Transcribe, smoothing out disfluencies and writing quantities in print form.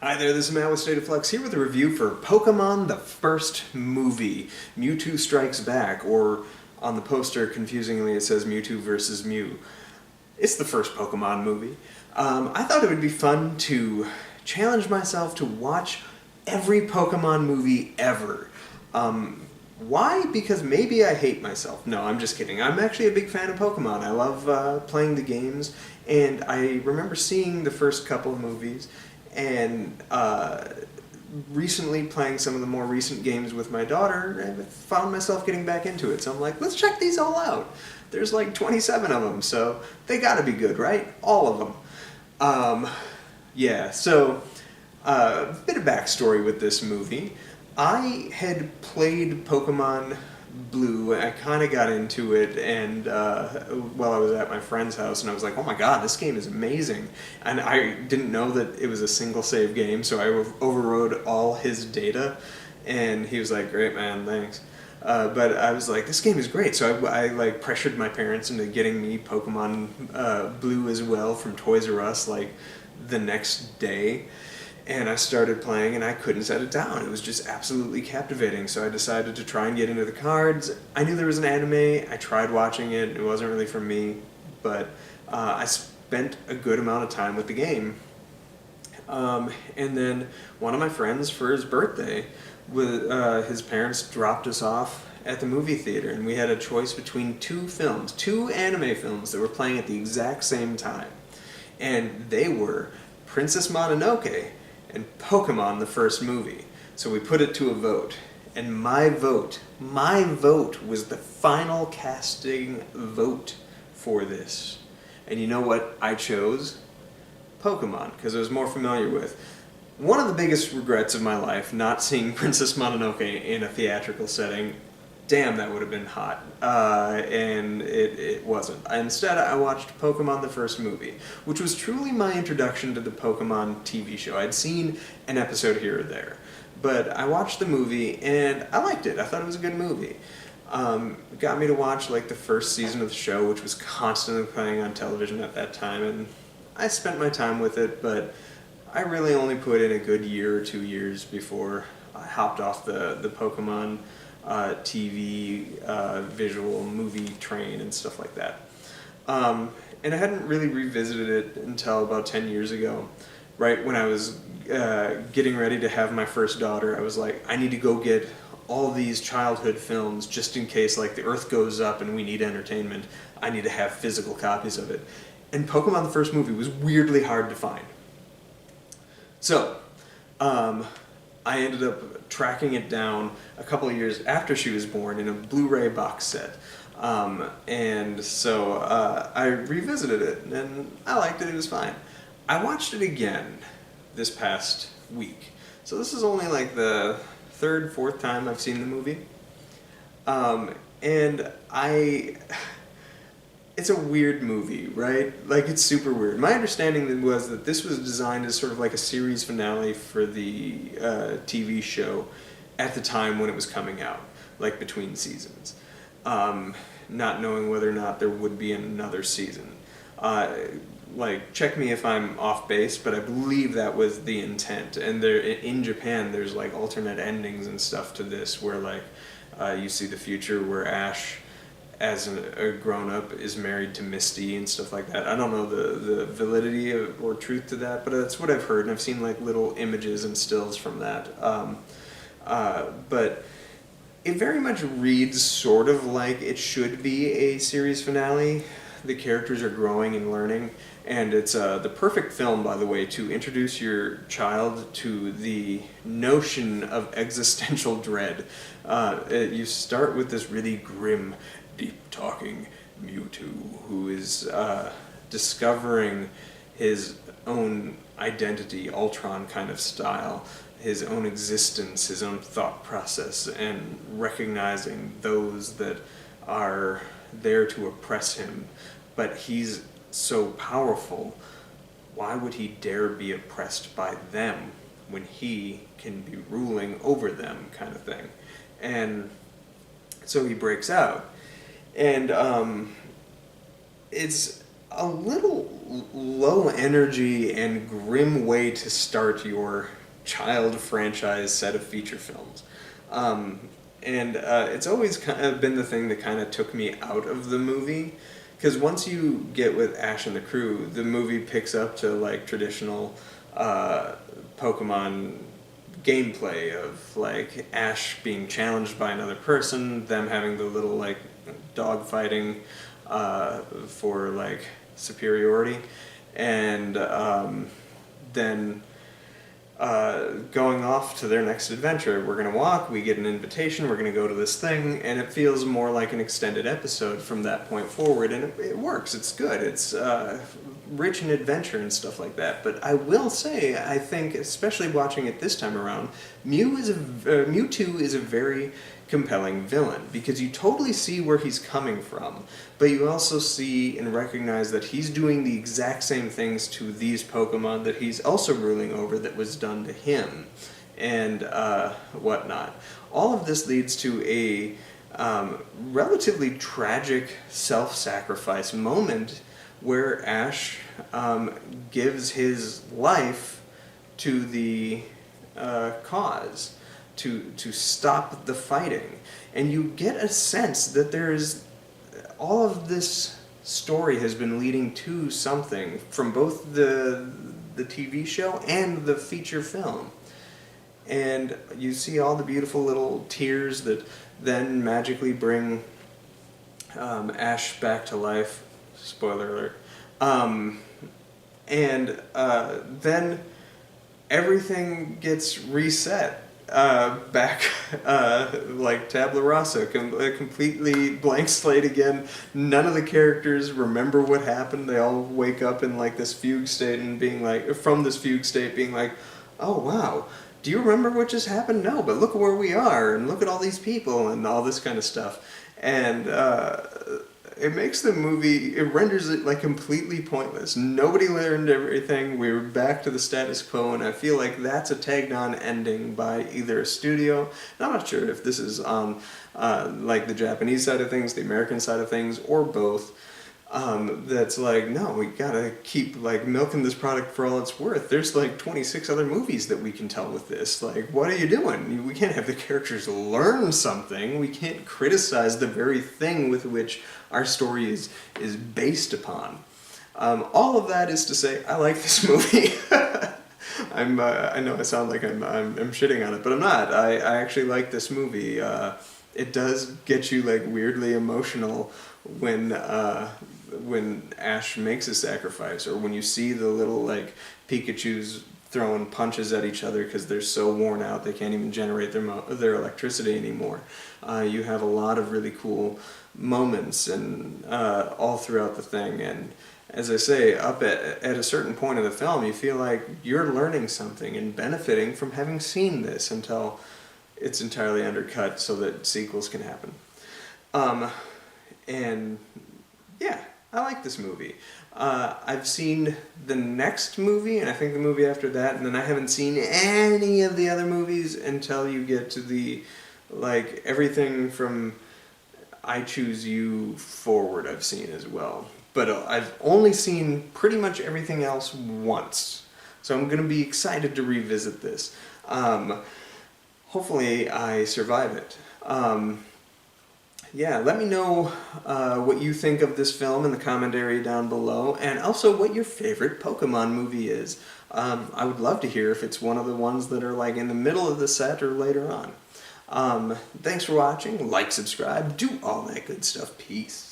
Hi there, this is Matt with State of Flux here with a review for Pokemon the first movie, Mewtwo Strikes Back, or on the poster, confusingly, it says Mewtwo vs. Mew. It's the first Pokemon movie. I thought it would be fun to challenge myself to watch every Pokemon movie ever. Why? Because maybe I hate myself. No, I'm just kidding. I'm actually a big fan of Pokemon. I love playing the games, and I remember seeing the first couple of movies, and recently playing some of the more recent games with my daughter, I found myself getting back into it. So I'm like, let's check these all out. There's like 27 of them, so they gotta be good, right? All of them. A bit of backstory with this movie. I had played Pokemon Blue, I kind of got into it, and while I was at my friend's house, and I was like, oh my god, this game is amazing. And I didn't know that it was a single save game, so I overrode all his data, and he was like, great man, thanks. But I was like, this game is great, so I like pressured my parents into getting me Pokemon Blue as well from Toys R Us like the next day. And I started playing, and I couldn't set it down. It was just absolutely captivating. So I decided to try and get into the cards. I knew there was an anime. I tried watching it. It wasn't really for me. But I spent a good amount of time with the game. And then one of my friends, for his birthday, his parents dropped us off at the movie theater. And we had a choice between two anime films that were playing at the exact same time. And they were Princess Mononoke and Pokemon the first movie. So we put it to a vote. And my vote was the final casting vote for this. And you know what I chose? Pokemon, because I was more familiar with. One of the biggest regrets of my life, not seeing Princess Mononoke in a theatrical setting. Damn, that would have been hot. And it wasn't. Instead, I watched Pokemon the first movie, which was truly my introduction to the Pokemon TV show. I'd seen an episode here or there, but I watched the movie, and I liked it. I thought it was a good movie. It got me to watch like the first season of the show, which was constantly playing on television at that time, and I spent my time with it, but I really only put in a good year or 2 years before I hopped off the Pokemon TV, visual movie train and stuff like that. And I hadn't really revisited it until about 10 years ago. Right when I was getting ready to have my first daughter, I was like, I need to go get all these childhood films just in case like the earth goes up and we need entertainment. I need to have physical copies of it. And Pokemon the first movie was weirdly hard to find. So, I ended up tracking it down a couple of years after she was born in a Blu-ray box set. And so I revisited it, and I liked it. It was fine. I watched it again this past week. So this is only like the third, fourth time I've seen the movie. It's a weird movie, right? Like, it's super weird. My understanding was that this was designed as sort of like a series finale for the TV show at the time when it was coming out, like between seasons. Not knowing whether or not there would be another season. Check me if I'm off base, but I believe that was the intent. And in Japan, there's like alternate endings and stuff to this, where like you see the future where Ash, as a grown-up, is married to Misty and stuff like that. I don't know the validity or truth to that, but that's what I've heard, and I've seen like little images and stills from that. But it very much reads sort of like it should be a series finale. The characters are growing and learning, and it's the perfect film, by the way, to introduce your child to the notion of existential dread. You start with this really grim, deep-talking Mewtwo, who is discovering his own identity, Ultron kind of style, his own existence, his own thought process, and recognizing those that are there to oppress him. But he's so powerful, why would he dare be oppressed by them when he can be ruling over them, kind of thing. And so he breaks out. And it's a little low energy and grim way to start your child franchise set of feature films. And it's always kind of been the thing that kind of took me out of the movie, because once you get with Ash and the crew, the movie picks up to like traditional Pokemon gameplay of like Ash being challenged by another person, them having the little like dog fighting for like superiority, and then going off to their next adventure. We're going to walk, we get an invitation, we're going to go to this thing, and it feels more like an extended episode from that point forward, and it works, it's good, it's rich in adventure and stuff like that. But I will say, I think, especially watching it this time around, Mewtwo is a very compelling villain, because you totally see where he's coming from, but you also see and recognize that he's doing the exact same things to these Pokemon that he's also ruling over that was done to him, and whatnot. All of this leads to a relatively tragic self-sacrifice moment where Ash gives his life to the cause, to stop the fighting. And you get a sense that there's all of this story has been leading to something from both the TV show and the feature film. And you see all the beautiful little tears that then magically bring Ash back to life. Spoiler alert. And then everything gets reset. Back like tabula rasa, a completely blank slate again. None of the characters remember what happened. They all wake up in like this fugue state and being like, from this fugue state being like, oh wow, do you remember what just happened? No, but look at where we are, and look at all these people, and all this kind of stuff. And it makes the movie, it renders it like completely pointless. Nobody learned everything, we were back to the status quo, and I feel like that's a tagged on ending by either a studio, and I'm not sure if this is on like the Japanese side of things, the American side of things, or both. That's like, no, we gotta keep like milking this product for all it's worth. There's like 26 other movies that we can tell with this. Like, what are you doing? We can't have the characters learn something. We can't criticize the very thing with which our story is based upon. All of that is to say, I like this movie. I know I sound like I'm shitting on it, but I'm not. I actually like this movie. It does get you like weirdly emotional when Ash makes a sacrifice, or when you see the little like Pikachus throwing punches at each other because they're so worn out they can't even generate their electricity anymore. You have a lot of really cool moments and all throughout the thing, and as I say, up at a certain point in the film, you feel like you're learning something and benefiting from having seen this until it's entirely undercut so that sequels can happen. And yeah, I like this movie. I've seen the next movie, and I think the movie after that, and then I haven't seen any of the other movies until you get to the, like, everything from I Choose You forward I've seen as well. But I've only seen pretty much everything else once. So I'm going to be excited to revisit this. Hopefully I survive it. Yeah, let me know what you think of this film in the comment area down below, and also what your favorite Pokemon movie is. I would love to hear if it's one of the ones that are like in the middle of the set or later on. Thanks for watching, like, subscribe, do all that good stuff. Peace.